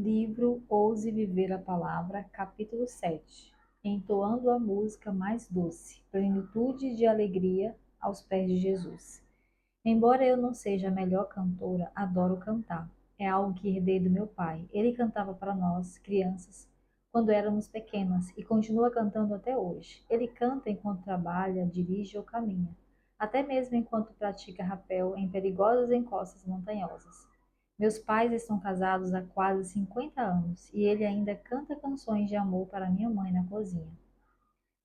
Livro Ouse Viver a Palavra, capítulo 7. Entoando a música mais doce, plenitude de alegria aos pés de Jesus. Embora eu não seja a melhor cantora, adoro cantar. É algo que herdei do meu pai. Ele cantava para nós, crianças, quando éramos pequenas e continua cantando até hoje. Ele canta enquanto trabalha, dirige ou caminha, até mesmo enquanto pratica rapel em perigosas encostas montanhosas. Meus pais estão casados há quase 50 anos e ele ainda canta canções de amor para minha mãe na cozinha.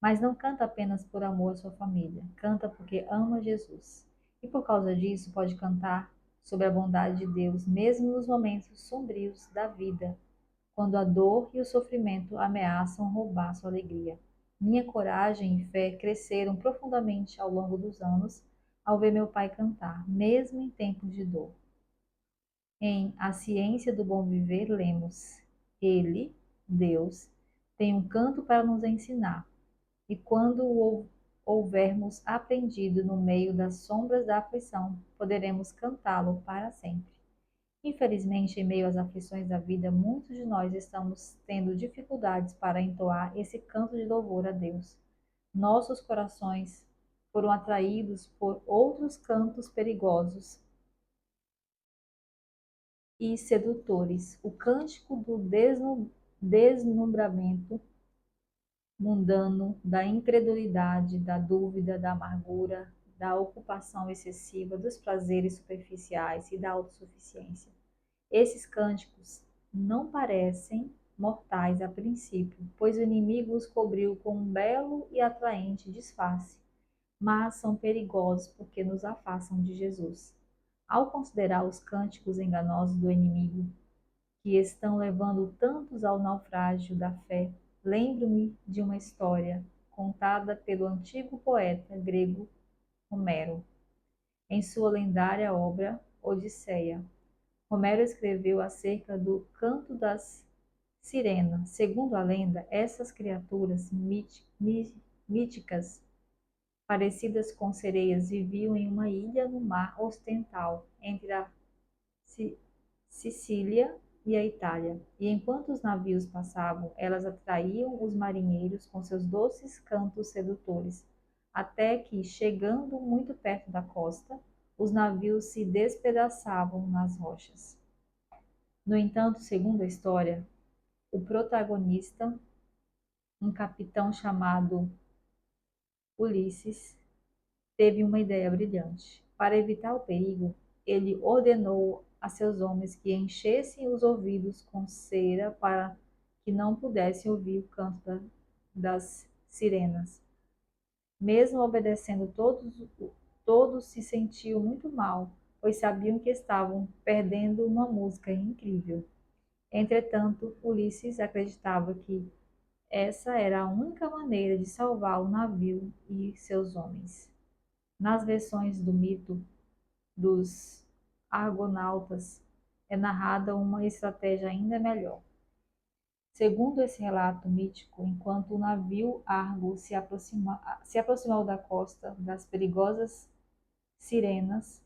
Mas não canta apenas por amor à sua família, canta porque ama Jesus. E por causa disso pode cantar sobre a bondade de Deus, mesmo nos momentos sombrios da vida, quando a dor e o sofrimento ameaçam roubar sua alegria. Minha coragem e fé cresceram profundamente ao longo dos anos ao ver meu pai cantar, mesmo em tempos de dor. Em A Ciência do Bom Viver, lemos: Ele, Deus, tem um canto para nos ensinar, e quando o houvermos aprendido no meio das sombras da aflição, poderemos cantá-lo para sempre. Infelizmente, em meio às aflições da vida, muitos de nós estamos tendo dificuldades para entoar esse canto de louvor a Deus. Nossos corações foram atraídos por outros cantos perigosos e sedutores, o cântico do deslumbramento mundano, da incredulidade, da dúvida, da amargura, da ocupação excessiva, dos prazeres superficiais e da autossuficiência. Esses cânticos não parecem mortais a princípio, pois o inimigo os cobriu com um belo e atraente disfarce, mas são perigosos porque nos afastam de Jesus. Ao considerar os cânticos enganosos do inimigo, que estão levando tantos ao naufrágio da fé, lembro-me de uma história contada pelo antigo poeta grego Homero, em sua lendária obra Odisseia. Homero escreveu acerca do canto das sirenas. Segundo a lenda, essas criaturas míticas, parecidas com sereias, viviam em uma ilha no mar ocidental, entre a Sicília e a Itália, e enquanto os navios passavam, elas atraíam os marinheiros com seus doces cantos sedutores, até que, chegando muito perto da costa, os navios se despedaçavam nas rochas. No entanto, segundo a história, o protagonista, um capitão chamado Ulisses, teve uma ideia brilhante. Para evitar o perigo, ele ordenou a seus homens que enchessem os ouvidos com cera para que não pudessem ouvir o canto das sirenas. Mesmo obedecendo, todos se sentiam muito mal, pois sabiam que estavam perdendo uma música incrível. Entretanto, Ulisses acreditava que essa era a única maneira de salvar o navio e seus homens. Nas versões do mito dos Argonautas é narrada uma estratégia ainda melhor. Segundo esse relato mítico, enquanto o navio Argo se aproximou da costa das perigosas Sirenas,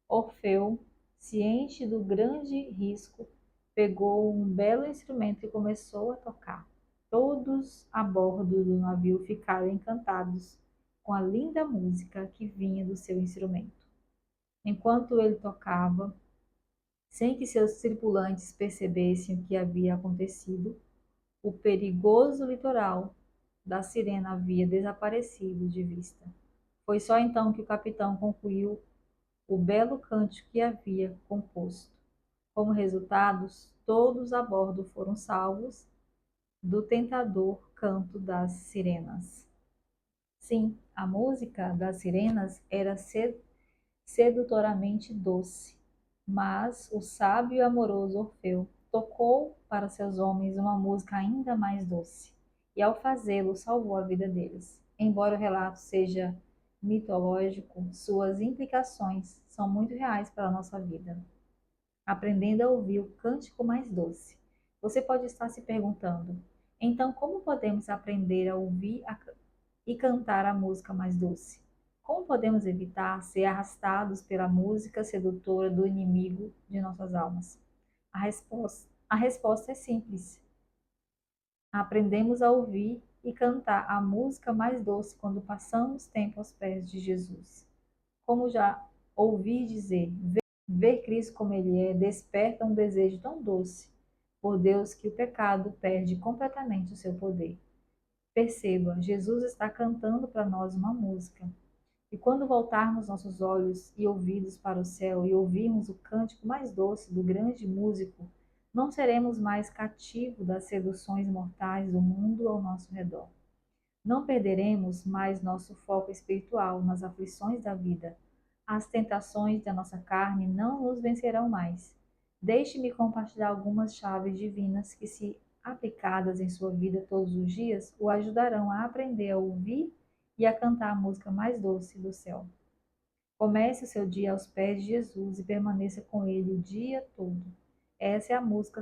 Orfeu, ciente do grande risco, pegou um belo instrumento e começou a tocar. Todos a bordo do navio ficaram encantados com a linda música que vinha do seu instrumento. Enquanto ele tocava, sem que seus tripulantes percebessem o que havia acontecido, o perigoso litoral da Sirena havia desaparecido de vista. Foi só então que o capitão concluiu o belo cântico que havia composto. Como resultado, todos a bordo foram salvos do tentador canto das sirenas. Sim, a música das sirenas era sedutoramente doce, mas o sábio e amoroso Orfeu tocou para seus homens uma música ainda mais doce, e ao fazê-lo salvou a vida deles. Embora o relato seja mitológico, suas implicações são muito reais para a nossa vida. Aprendendo a ouvir o cântico mais doce. Você pode estar se perguntando, então como podemos aprender a ouvir e cantar a música mais doce? Como podemos evitar ser arrastados pela música sedutora do inimigo de nossas almas? A resposta A resposta é simples. Aprendemos a ouvir e cantar a música mais doce quando passamos tempo aos pés de Jesus. Como já ouvi dizer, ver Cristo como Ele é desperta um desejo tão doce por Deus que o pecado perde completamente o seu poder. Perceba, Jesus está cantando para nós uma música. E quando voltarmos nossos olhos e ouvidos para o céu e ouvirmos o cântico mais doce do grande músico, não seremos mais cativos das seduções mortais do mundo ao nosso redor. Não perderemos mais nosso foco espiritual nas aflições da vida. As tentações da nossa carne não nos vencerão mais. Deixe-me compartilhar algumas chaves divinas que, se aplicadas em sua vida todos os dias, o ajudarão a aprender a ouvir e a cantar a música mais doce do céu. Comece o seu dia aos pés de Jesus e permaneça com ele o dia todo. Essa é a música,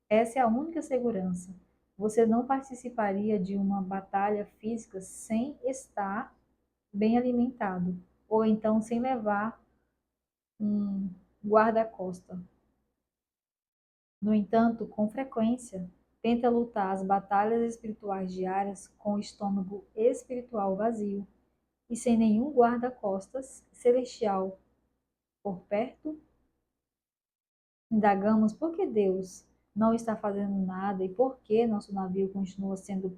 essa é a única segurança. Você não participaria de uma batalha física sem estar bem alimentado, ou então sem levar um guarda-costa. No entanto, com frequência, tenta lutar as batalhas espirituais diárias com o estômago espiritual vazio e sem nenhum guarda-costas celestial por perto. Indagamos por que Deus não está fazendo nada e por que nosso navio continua sendo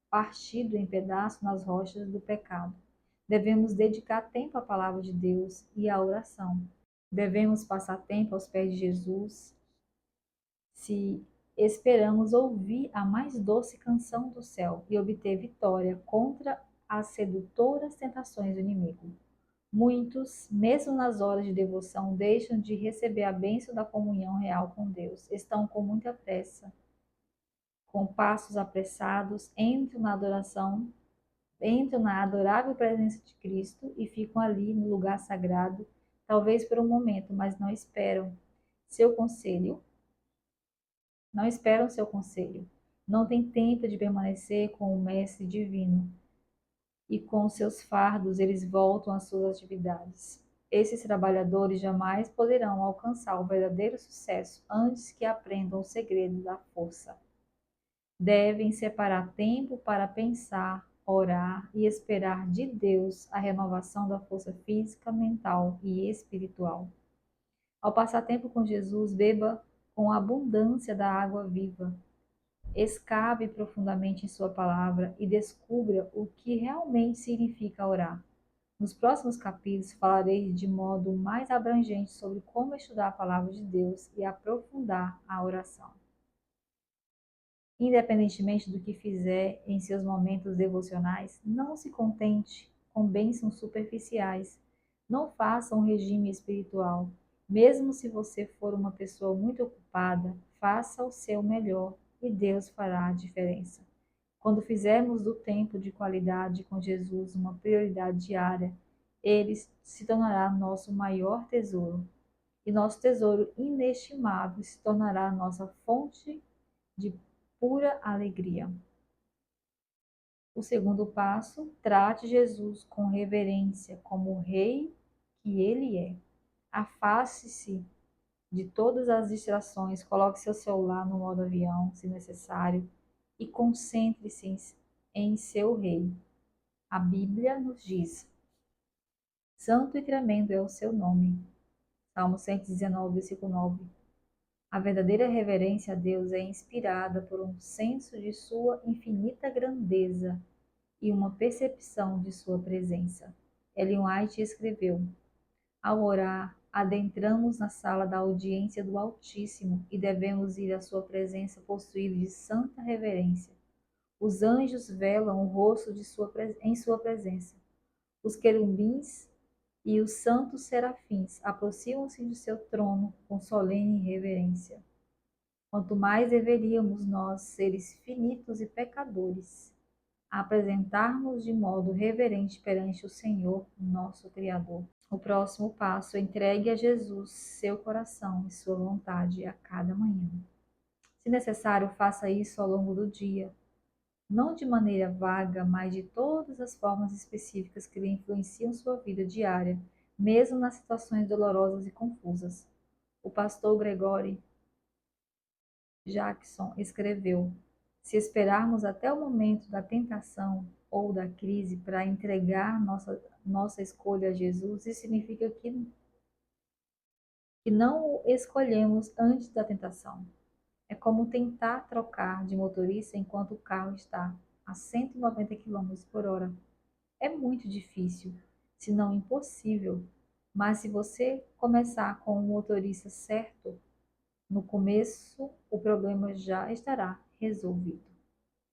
partido em pedaços nas rochas do pecado. Devemos dedicar tempo à palavra de Deus e à oração. Devemos passar tempo aos pés de Jesus se esperamos ouvir a mais doce canção do céu e obter vitória contra as sedutoras tentações do inimigo. Muitos, mesmo nas horas de devoção, deixam de receber a bênção da comunhão real com Deus. Estão com muita pressa, com passos apressados, entram na adorável presença de Cristo e ficam ali no lugar sagrado, talvez por um momento, mas seu conselho, não esperam seu conselho. Não têm tempo de permanecer com o Mestre Divino e com seus fardos eles voltam às suas atividades. Esses trabalhadores jamais poderão alcançar o verdadeiro sucesso antes que aprendam o segredo da força. Devem separar tempo para pensar, orar e esperar de Deus a renovação da força física, mental e espiritual. Ao passar tempo com Jesus, beba com abundância da água viva. Escave profundamente em sua palavra e descubra o que realmente significa orar. Nos próximos capítulos falarei de modo mais abrangente sobre como estudar a palavra de Deus e aprofundar a oração. Independentemente do que fizer em seus momentos devocionais, não se contente com bênçãos superficiais. Não faça um regime espiritual. Mesmo se você for uma pessoa muito ocupada, faça o seu melhor e Deus fará a diferença. Quando fizermos do tempo de qualidade com Jesus uma prioridade diária, ele se tornará nosso maior tesouro. E nosso tesouro inestimável se tornará nossa fonte de pura alegria. O segundo passo, trate Jesus com reverência como o rei que ele é. Afaste-se de todas as distrações, coloque seu celular no modo avião, se necessário, e concentre-se em seu rei. A Bíblia nos diz: Santo e tremendo é o seu nome. Salmo 119, versículo 9. A verdadeira reverência a Deus é inspirada por um senso de sua infinita grandeza e uma percepção de sua presença. Ellen White escreveu: Ao orar, adentramos na sala da audiência do Altíssimo e devemos ir à sua presença possuídos de santa reverência. Os anjos velam o rosto em sua presença. Os querubins e os santos serafins aproximam-se de seu trono com solene reverência. Quanto mais deveríamos nós, seres finitos e pecadores, apresentar-nos de modo reverente perante o Senhor, nosso Criador. O próximo passo, entregue a Jesus seu coração e sua vontade a cada manhã. Se necessário, faça isso ao longo do dia, não de maneira vaga, mas de todas as formas específicas que lhe influenciam sua vida diária, mesmo nas situações dolorosas e confusas. O pastor Gregory Jackson escreveu: se esperarmos até o momento da tentação ou da crise para entregar nossa escolha a Jesus, isso significa que não o escolhemos antes da tentação. É como tentar trocar de motorista enquanto o carro está a 190 km por hora. É muito difícil, se não impossível, mas se você começar com o motorista certo, no começo o problema já estará resolvido.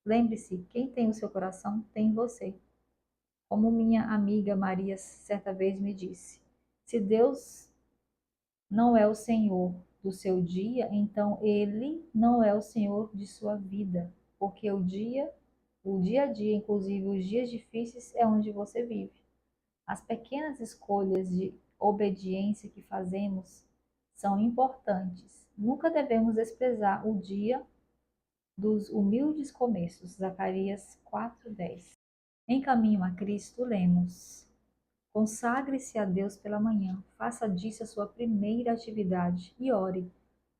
Lembre-se, quem tem o seu coração tem você. Como minha amiga Maria certa vez me disse, se Deus não é o Senhor do seu dia, então ele não é o Senhor de sua vida, porque o dia a dia, inclusive os dias difíceis, é onde você vive. As pequenas escolhas de obediência que fazemos são importantes. Nunca devemos desprezar o dia dos humildes começos. Zacarias 4:10. Em caminho a Cristo, lemos: consagre-se a Deus pela manhã, faça disso a sua primeira atividade e ore.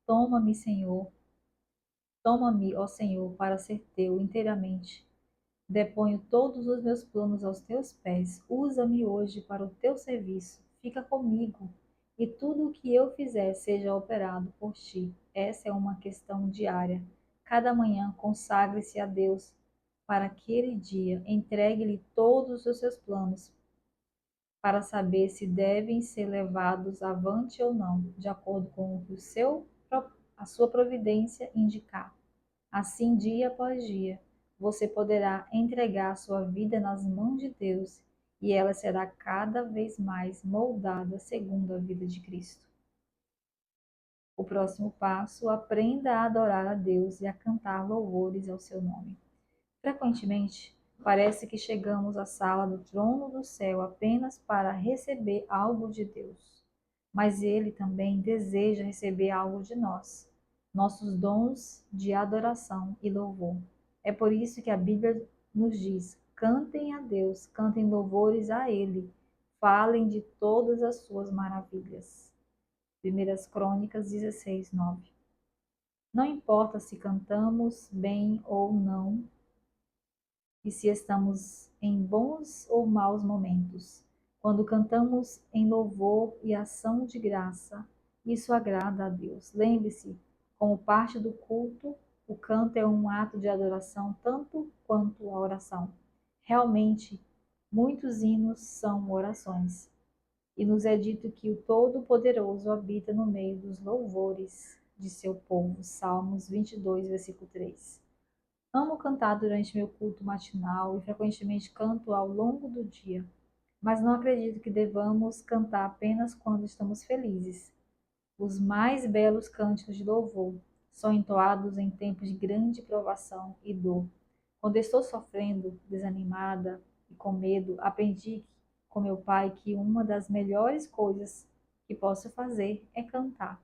Toma-me, Senhor, toma-me, ó Senhor, para ser teu inteiramente. Deponho todos os meus planos aos teus pés. Usa-me hoje para o teu serviço. Fica comigo. E tudo o que eu fizer seja operado por ti. Essa é uma questão diária. Cada manhã consagre-se a Deus para aquele dia. Entregue-lhe todos os seus planos para saber se devem ser levados avante ou não, de acordo com o que a sua providência indicar. Assim, dia após dia, você poderá entregar sua vida nas mãos de Deus e ela será cada vez mais moldada segundo a vida de Cristo. O próximo passo, aprenda a adorar a Deus e a cantar louvores ao seu nome. Frequentemente, parece que chegamos à sala do trono do céu apenas para receber algo de Deus, mas Ele também deseja receber algo de nós, nossos dons de adoração e louvor. É por isso que a Bíblia nos diz: cantem a Deus, cantem louvores a Ele, falem de todas as suas maravilhas. 1 Crônicas 16:9. Não importa se cantamos bem ou não, e se estamos em bons ou maus momentos. Quando cantamos em louvor e ação de graça, isso agrada a Deus. Lembre-se, como parte do culto, o canto é um ato de adoração tanto quanto a oração. Realmente, muitos hinos são orações. E nos é dito que o Todo-Poderoso habita no meio dos louvores de seu povo. Salmos 22, versículo 3. Amo cantar durante meu culto matinal e frequentemente canto ao longo do dia, mas não acredito que devamos cantar apenas quando estamos felizes. Os mais belos cânticos de louvor são entoados em tempos de grande provação e dor. Quando estou sofrendo, desanimada e com medo, aprendi com meu pai que uma das melhores coisas que posso fazer é cantar.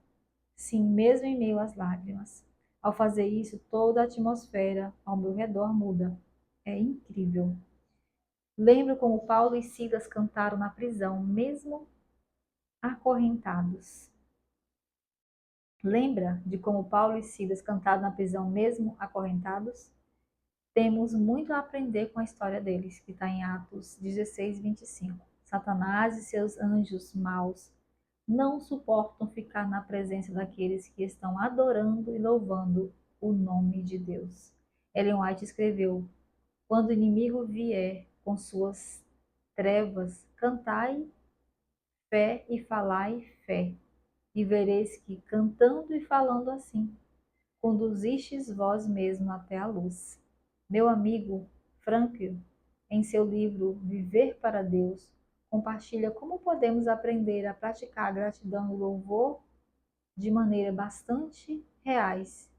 Sim, mesmo em meio às lágrimas. Ao fazer isso, toda a atmosfera ao meu redor muda. É incrível. Lembro como Paulo e Silas cantaram na prisão, mesmo acorrentados. Lembra de como Paulo e Silas cantaram na prisão, mesmo acorrentados? Temos muito a aprender com a história deles, que está em Atos 16:25. Satanás e seus anjos maus não suportam ficar na presença daqueles que estão adorando e louvando o nome de Deus. Ellen White escreveu: quando o inimigo vier com suas trevas, cantai fé e falai fé, e vereis que, cantando e falando assim, conduzistes vós mesmo até a luz. Meu amigo Frankl, em seu livro Viver para Deus, compartilha como podemos aprender a praticar a gratidão e louvor de maneira bastante reais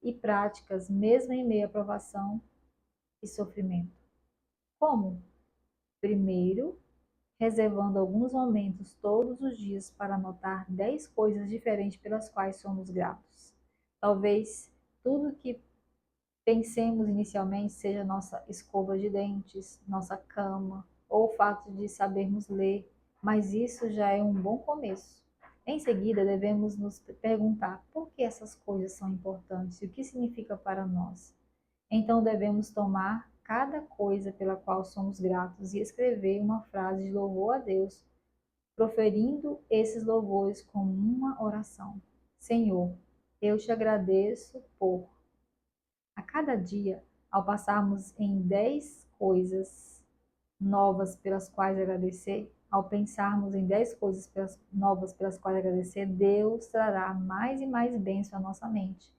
e práticas, mesmo em meio à provação e sofrimento. Como? Primeiro, reservando alguns momentos todos os dias para anotar 10 coisas diferentes pelas quais somos gratos. Talvez tudo que pensemos inicialmente seja nossa escova de dentes, nossa cama ou o fato de sabermos ler, mas isso já é um bom começo. Em seguida, devemos nos perguntar por que essas coisas são importantes e o que significa para nós. Então, devemos tomar cada coisa pela qual somos gratos e escrever uma frase de louvor a Deus, proferindo esses louvores como uma oração. Senhor, eu te agradeço por. A cada dia, ao passarmos em 10 coisas novas pelas quais agradecer, ao pensarmos em 10 coisas novas pelas quais agradecer, Deus trará mais e mais bênção à nossa mente.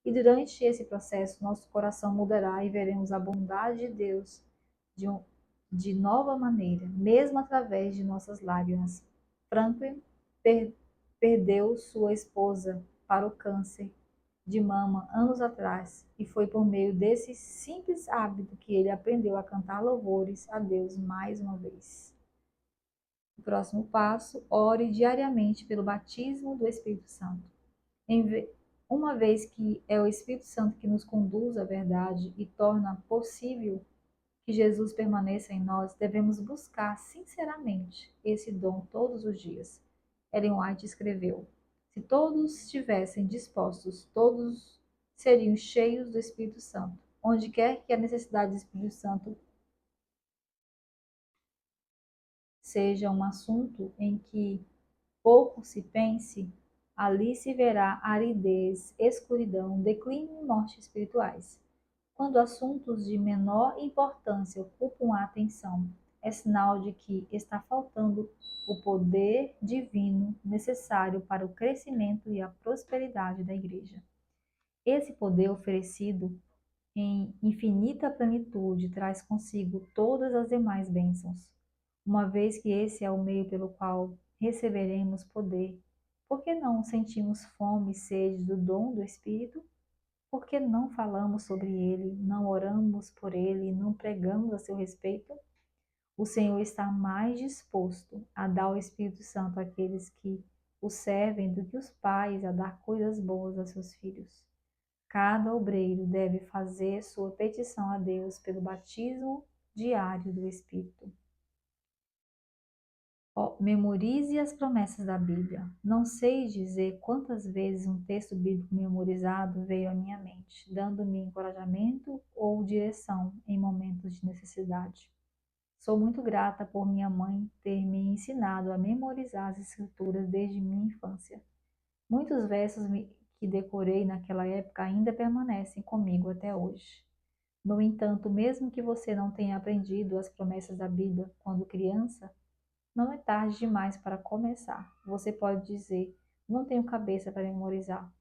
E durante esse processo, nosso coração mudará e veremos a bondade de Deus de, de nova maneira, mesmo através de nossas lágrimas. Franklin perdeu sua esposa para o câncer de mama anos atrás, e foi por meio desse simples hábito que ele aprendeu a cantar louvores a Deus mais uma vez. O próximo passo, ore diariamente pelo batismo do Espírito Santo. Uma vez que é o Espírito Santo que nos conduz à verdade e torna possível que Jesus permaneça em nós, devemos buscar sinceramente esse dom todos os dias. Ellen White escreveu: se todos estivessem dispostos, todos seriam cheios do Espírito Santo. Onde quer que a necessidade do Espírito Santo seja um assunto em que pouco se pense, ali se verá aridez, escuridão, declínio e morte espirituais. Quando assuntos de menor importância ocupam a atenção, é sinal de que está faltando o poder divino necessário para o crescimento e a prosperidade da igreja. Esse poder oferecido em infinita plenitude traz consigo todas as demais bênçãos. Uma vez que esse é o meio pelo qual receberemos poder, por que não sentimos fome e sede do dom do Espírito? Por que não falamos sobre ele, não oramos por ele, não pregamos a seu respeito? O Senhor está mais disposto a dar o Espírito Santo àqueles que o servem do que os pais a dar coisas boas a seus filhos. Cada obreiro deve fazer sua petição a Deus pelo batismo diário do Espírito. Memorize as promessas da Bíblia. Não sei dizer quantas vezes um texto bíblico memorizado veio à minha mente, dando-me encorajamento ou direção em momentos de necessidade. Sou muito grata por minha mãe ter me ensinado a memorizar as Escrituras desde minha infância. Muitos versos que decorei naquela época ainda permanecem comigo até hoje. No entanto, mesmo que você não tenha aprendido as promessas da Bíblia quando criança, não é tarde demais para começar. Você pode dizer: não tenho cabeça para memorizar.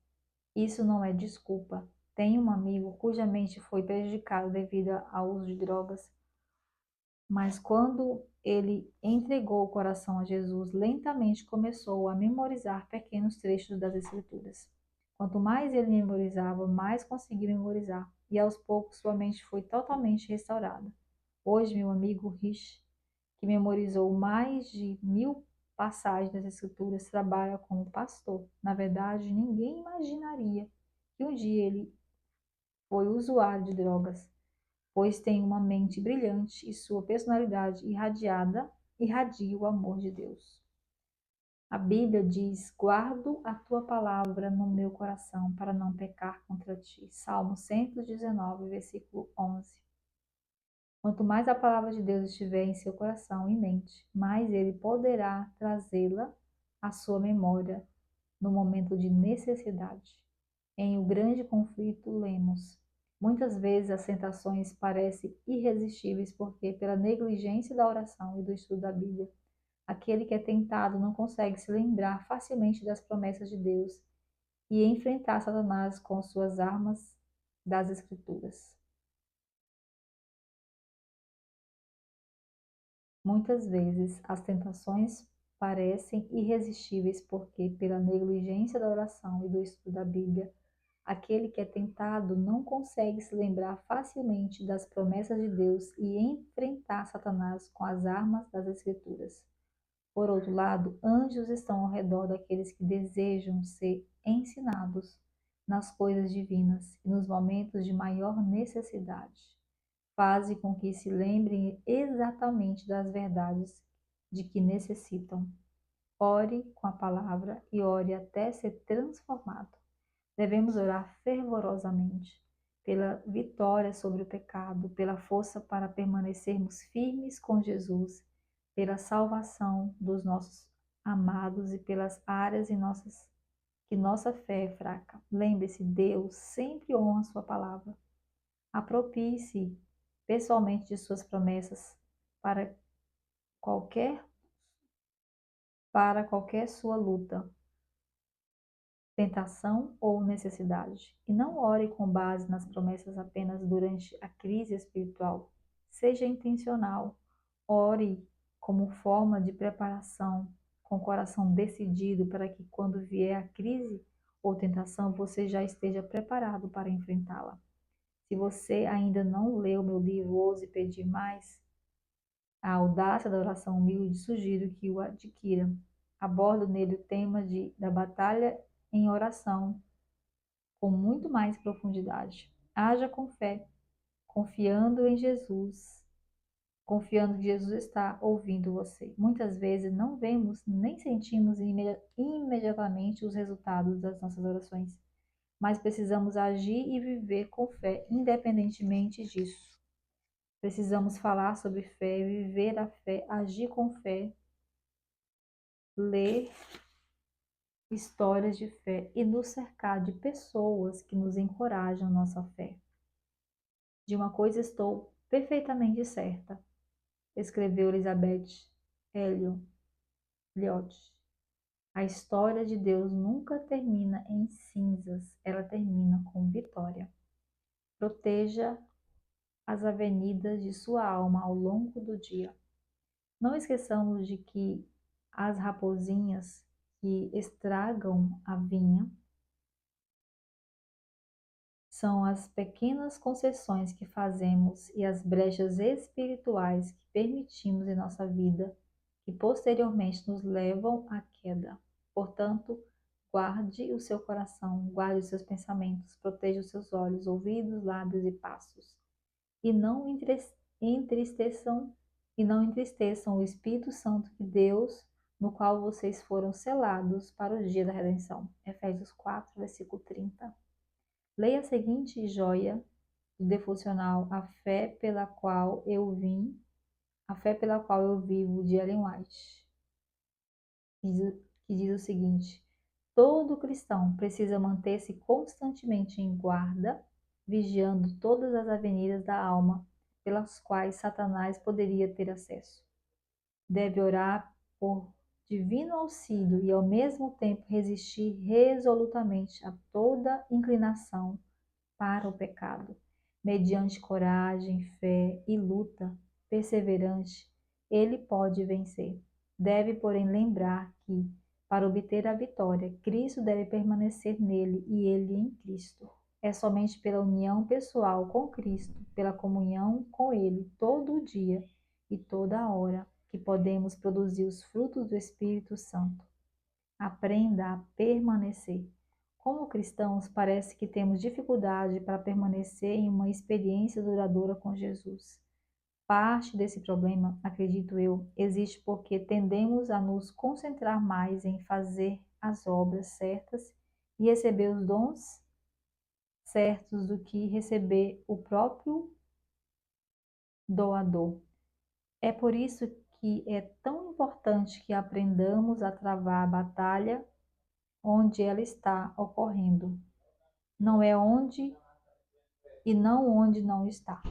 Isso não é desculpa. Tenho um amigo cuja mente foi prejudicada devido ao uso de drogas, mas quando ele entregou o coração a Jesus, lentamente começou a memorizar pequenos trechos das Escrituras. Quanto mais ele memorizava, mais conseguia memorizar, e aos poucos sua mente foi totalmente restaurada. Hoje, meu amigo Rich, que memorizou mais de 1000 passagens das Escrituras, trabalha como pastor. Na verdade, ninguém imaginaria que um dia ele foi usuário de drogas, pois tem uma mente brilhante e sua personalidade irradia o amor de Deus. A Bíblia diz: guardo a tua palavra no meu coração para não pecar contra ti. Salmo 119, versículo 11. Quanto mais a palavra de Deus estiver em seu coração e mente, mais ele poderá trazê-la à sua memória no momento de necessidade. Em O Grande Conflito, lemos: muitas vezes as tentações parecem irresistíveis porque, pela negligência da oração e do estudo da Bíblia, aquele que é tentado não consegue se lembrar facilmente das promessas de Deus e enfrentar Satanás com suas armas das Escrituras. Muitas vezes as tentações parecem irresistíveis porque, pela negligência da oração e do estudo da Bíblia, aquele que é tentado não consegue se lembrar facilmente das promessas de Deus e enfrentar Satanás com as armas das Escrituras. Por outro lado, anjos estão ao redor daqueles que desejam ser ensinados nas coisas divinas e nos momentos de maior necessidade. Faze com que se lembrem exatamente das verdades de que necessitam. Ore com a palavra e ore até ser transformado. Devemos orar fervorosamente pela vitória sobre o pecado, pela força para permanecermos firmes com Jesus, pela salvação dos nossos amados e pelas áreas em que nossa fé é fraca. Lembre-se, Deus sempre honra sua palavra. Aproprie-se pessoalmente de suas promessas para qualquer sua luta, tentação ou necessidade. E não ore com base nas promessas apenas durante a crise espiritual. Seja intencional. Ore como forma de preparação, com o coração decidido para que quando vier a crise ou tentação, você já esteja preparado para enfrentá-la. Se você ainda não leu meu livro Ouse Pedir Mais, A Audácia da Oração Humilde, sugiro que o adquira. Abordo nele o tema da batalha em oração com muito mais profundidade. Haja com fé, confiando em Jesus, confiando que Jesus está ouvindo você. Muitas vezes não vemos nem sentimos imediatamente os resultados das nossas orações, mas precisamos agir e viver com fé, independentemente disso. Precisamos falar sobre fé, viver a fé, agir com fé, ler histórias de fé e nos cercar de pessoas que nos encorajam nossa fé. De uma coisa estou perfeitamente certa, escreveu Elizabeth Elliot. A história de Deus nunca termina em cinzas, ela termina com vitória. Proteja as avenidas de sua alma ao longo do dia. Não esqueçamos de que as raposinhas que estragam a vinha são as pequenas concessões que fazemos e as brechas espirituais que permitimos em nossa vida que posteriormente nos levam à queda. Portanto, guarde o seu coração, guarde os seus pensamentos, proteja os seus olhos, ouvidos, lábios e passos. E entristeçam o Espírito Santo de Deus, no qual vocês foram selados para o dia da redenção. Efésios 4, versículo 30. Leia a seguinte joia do devocional A Fé pela Qual Eu Vivo, de Ellen White, que diz o seguinte: todo cristão precisa manter-se constantemente em guarda, vigiando todas as avenidas da alma pelas quais Satanás poderia ter acesso. Deve orar por divino auxílio e, ao mesmo tempo, resistir resolutamente a toda inclinação para o pecado. Mediante coragem, fé e luta perseverante, ele pode vencer. Deve, porém, lembrar que, para obter a vitória, Cristo deve permanecer nele e ele em Cristo. É somente pela união pessoal com Cristo, pela comunhão com ele todo o dia e toda a hora, que podemos produzir os frutos do Espírito Santo. Aprenda a permanecer. Como cristãos, parece que temos dificuldade para permanecer em uma experiência duradoura com Jesus. Parte desse problema, acredito eu, existe porque tendemos a nos concentrar mais em fazer as obras certas e receber os dons certos do que receber o próprio doador. É por isso que é tão importante que aprendamos a travar a batalha onde ela está ocorrendo. Não é onde e não onde não está.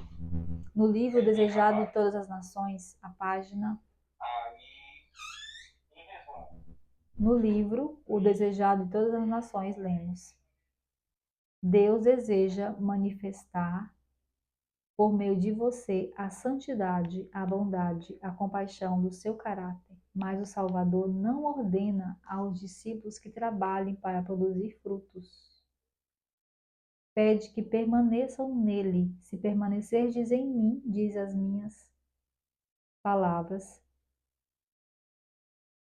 No livro Desejado de Todas as Nações, a página. No livro O Desejado de Todas as Nações, lemos: Deus deseja manifestar por meio de você a santidade, a bondade, a compaixão do seu caráter, mas o Salvador não ordena aos discípulos que trabalhem para produzir frutos. Pede que permaneçam nele. Se permanecerdes em mim, diz as minhas palavras.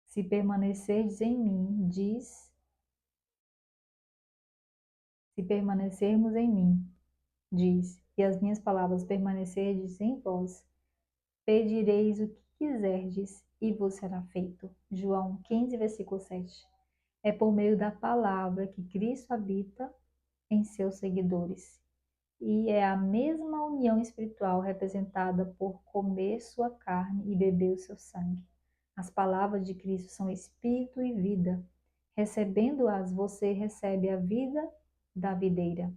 Se permanecerdes em mim, se permanecermos em mim, diz, e as minhas palavras permanecerdes em vós, pedireis o que quiserdes e vos será feito. João 15, versículo 7. É por meio da palavra que Cristo habita em seus seguidores. E é a mesma união espiritual representada por comer sua carne e beber o seu sangue. As palavras de Cristo são espírito e vida. Recebendo-as, você recebe a vida da videira.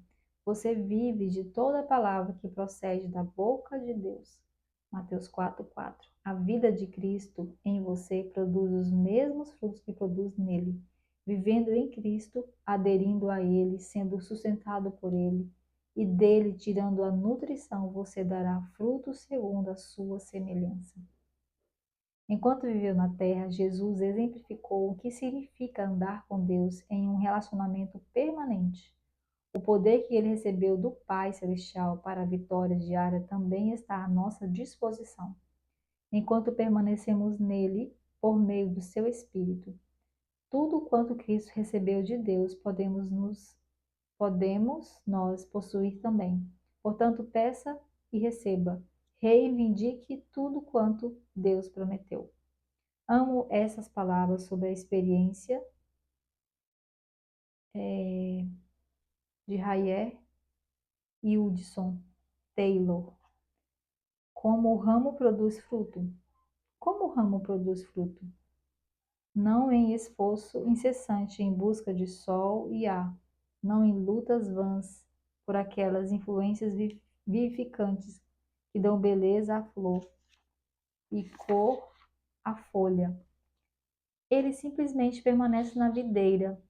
Você vive de toda palavra que procede da boca de Deus. Mateus 4:4. A vida de Cristo em você produz os mesmos frutos que produz nele. Vivendo em Cristo, aderindo a Ele, sendo sustentado por Ele, e dele tirando a nutrição, você dará frutos segundo a sua semelhança. Enquanto viveu na terra, Jesus exemplificou o que significa andar com Deus em um relacionamento permanente. O poder que ele recebeu do Pai Celestial para a vitória diária também está à nossa disposição, enquanto permanecemos nele por meio do seu Espírito. Tudo quanto Cristo recebeu de Deus podemos nós possuir também. Portanto, peça e receba. Reivindique tudo quanto Deus prometeu. Amo essas palavras sobre a experiência de Rayer e Hudson Taylor. Como o ramo produz fruto? Como o ramo produz fruto? Não em esforço incessante em busca de sol e ar, não em lutas vãs por aquelas influências vivificantes que dão beleza à flor e cor à folha. Ele simplesmente permanece na videira,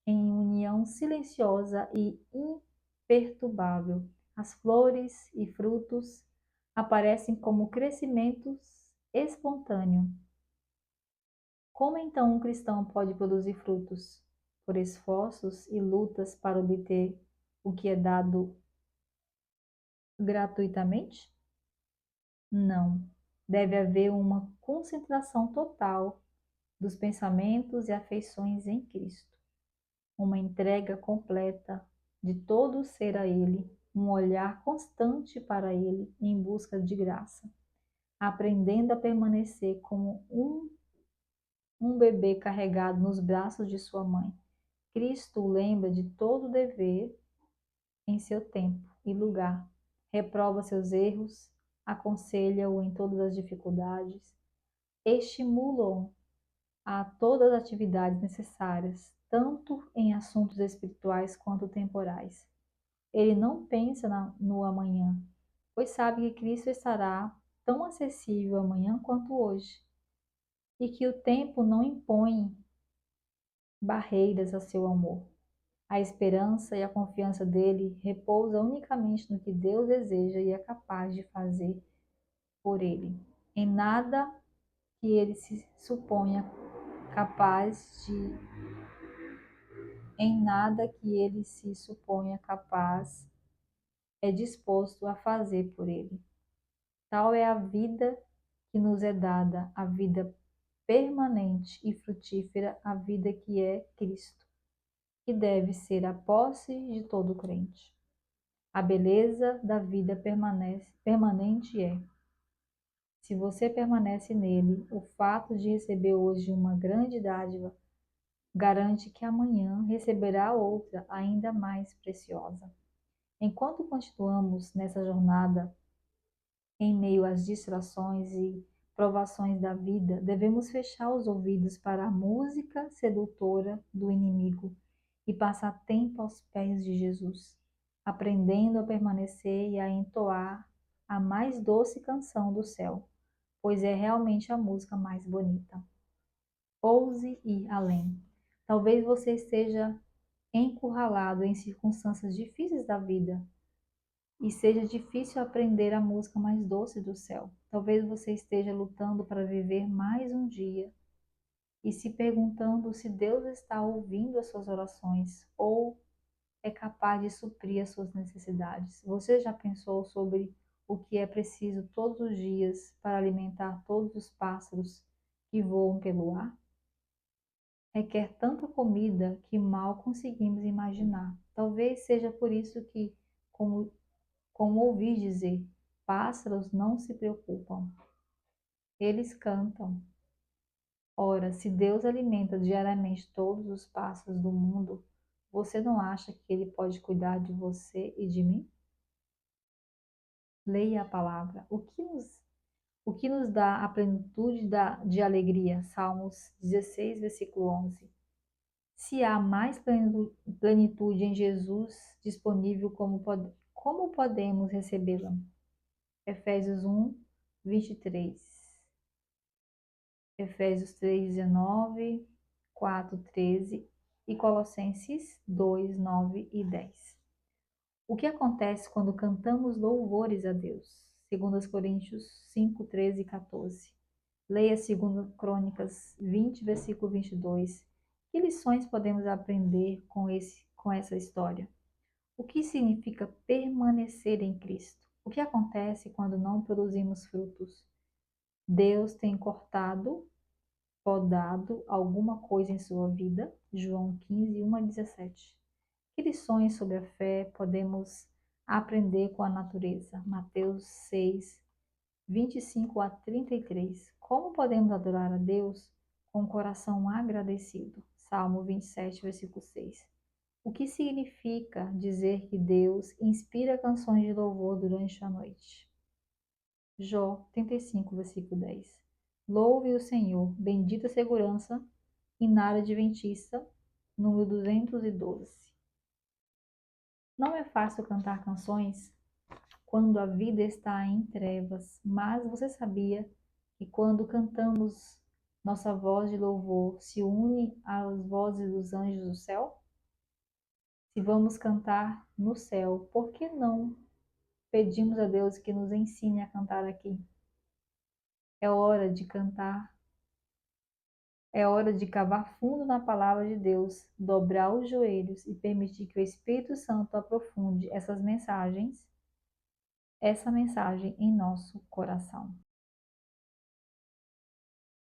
em união silenciosa e imperturbável. As flores e frutos aparecem como crescimentos espontâneo. Como então um cristão pode produzir frutos? Por esforços e lutas para obter o que é dado gratuitamente? Não. Deve haver uma concentração total dos pensamentos e afeições em Cristo, uma entrega completa de todo o ser a Ele, um olhar constante para Ele em busca de graça, aprendendo a permanecer como um bebê carregado nos braços de sua mãe. Cristo o lembra de todo o dever em seu tempo e lugar, reprova seus erros, aconselha-o em todas as dificuldades, estimula-o a todas as atividades necessárias, tanto em assuntos espirituais quanto temporais. Ele não pensa no amanhã, pois sabe que Cristo estará tão acessível amanhã quanto hoje, e que o tempo não impõe barreiras a seu amor. A esperança e a confiança dele repousa unicamente no que Deus deseja e é capaz de fazer por ele. Em nada que ele se suponha capaz de em nada que ele se suponha capaz é disposto a fazer por ele. Tal é a vida que nos é dada, a vida permanente e frutífera, a vida que é Cristo, que deve ser a posse de todo crente. A beleza da vida permanente é, se você permanece nele, o fato de receber hoje uma grande dádiva garante que amanhã receberá outra ainda mais preciosa. Enquanto continuamos nessa jornada, em meio às distrações e provações da vida, devemos fechar os ouvidos para a música sedutora do inimigo e passar tempo aos pés de Jesus, aprendendo a permanecer e a entoar a mais doce canção do céu, pois é realmente a música mais bonita. Ouse ir além. Talvez você esteja encurralado em circunstâncias difíceis da vida e seja difícil aprender a música mais doce do céu. Talvez você esteja lutando para viver mais um dia e se perguntando se Deus está ouvindo as suas orações ou é capaz de suprir as suas necessidades. Você já pensou sobre o que é preciso todos os dias para alimentar todos os pássaros que voam pelo ar? Requer tanta comida que mal conseguimos imaginar. Talvez seja por isso que, como ouvi dizer, pássaros não se preocupam. Eles cantam. Ora, se Deus alimenta diariamente todos os pássaros do mundo, você não acha que Ele pode cuidar de você e de mim? Leia a palavra. O que nos dá a plenitude de alegria? Salmos 16, versículo 11. Se há mais plenitude em Jesus disponível, como podemos recebê-la? Efésios 1, 23. Efésios 3, 19, 4, 13 e Colossenses 2, 9 e 10. O que acontece quando cantamos louvores a Deus? 2 Coríntios 5, 13 e 14. Leia 2 Crônicas 20, versículo 22. Que lições podemos aprender com essa história? O que significa permanecer em Cristo? O que acontece quando não produzimos frutos? Deus tem podado alguma coisa em sua vida? João 15, 1 a 17. Que lições sobre a fé podemos aprender com a natureza? Mateus 6, 25 a 33. Como podemos adorar a Deus com o coração agradecido? Salmo 27, versículo 6. O que significa dizer que Deus inspira canções de louvor durante a noite? Jó 35, versículo 10. Louve o Senhor, bendita segurança, inária adventista, número 212. Não é fácil cantar canções quando a vida está em trevas, mas você sabia que quando cantamos, nossa voz de louvor se une às vozes dos anjos do céu? Se vamos cantar no céu, por que não pedimos a Deus que nos ensine a cantar aqui? É hora de cantar, é hora de cavar fundo na palavra de Deus, dobrar os joelhos e permitir que o Espírito Santo aprofunde essa mensagem em nosso coração.